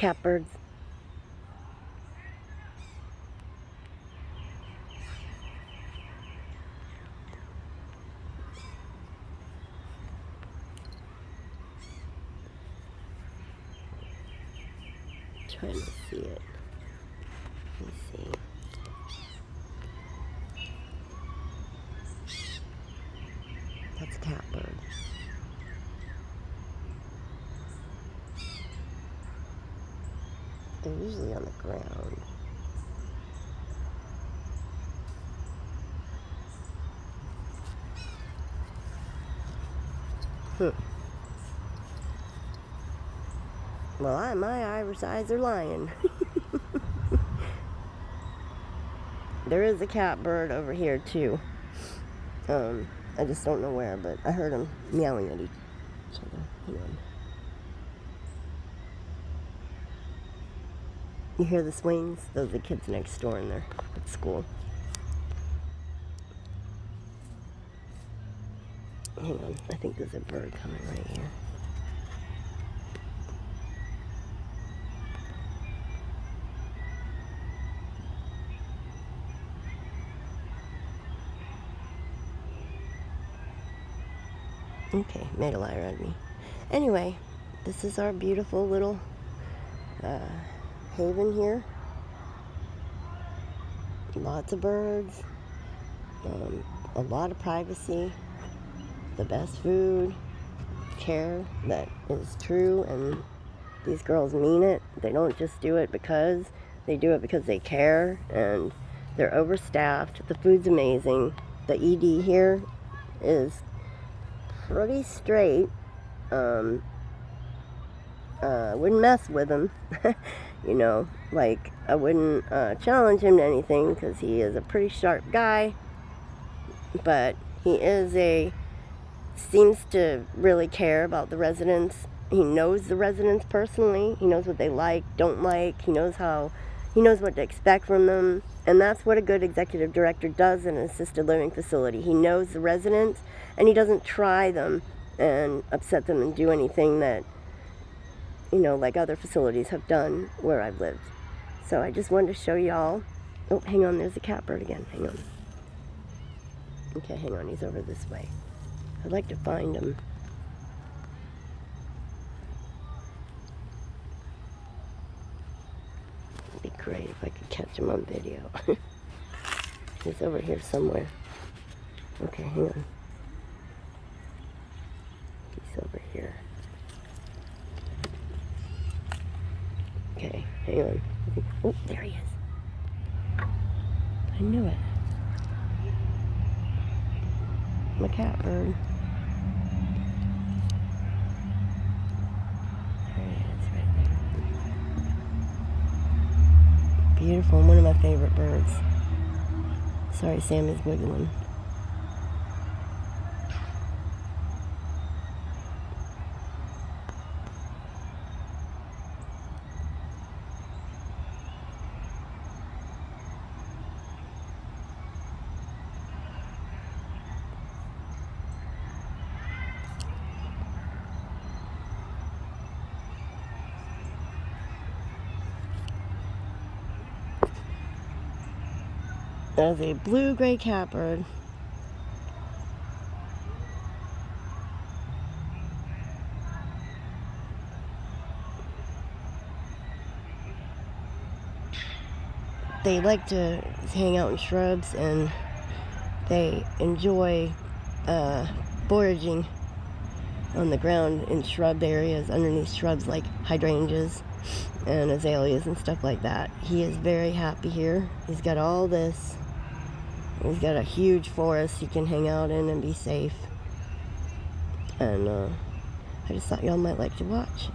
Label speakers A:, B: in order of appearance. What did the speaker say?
A: catbirds. Trying to see it. Let me see. That's a catbird. They're usually on the ground. Well, my Irish eyes are lying. There is a catbird over here too. I just don't know where, but I heard them meowing at each other. Hang on. You hear the swings? Those are the kids next door in there at school. Hang on, I think there's a bird coming right here. Okay, made a liar out of me. Anyway, this is our beautiful little haven here. Lots of birds, a lot of privacy, the best food, care that is true, and these girls mean it. They don't just do it because, they do it because they care, and they're overstaffed. The food's amazing. The ED here is pretty straight. Wouldn't mess with him. You know, like, I wouldn't challenge him to anything because he is a pretty sharp guy, but he seems to really care about the residents. He knows the residents personally. He knows what they like, don't like. He knows what to expect from them, and that's what a good executive director does in an assisted living facility. He knows the residents, and he doesn't try them and upset them and do anything that, you know, like other facilities have done where I've lived. So I just wanted to show y'all. Oh, hang on, there's a catbird again. Hang on. Okay, hang on, he's over this way. I'd like to find him. It'd be great if I could catch him on video. He's over here somewhere. Okay, hang on. He's over here. Okay, hang on. Oh, there he is. I knew it. I'm a catbird. There he is, right there. Beautiful, one of my favorite birds. Sorry, Sammy's wiggling. That is a blue-gray catbird. They like to hang out in shrubs, and they enjoy foraging on the ground in shrub areas, underneath shrubs like hydrangeas and azaleas and stuff like that. He is very happy here. He's got all this. He's got a huge forest he can hang out in and be safe. And I just thought y'all might like to watch.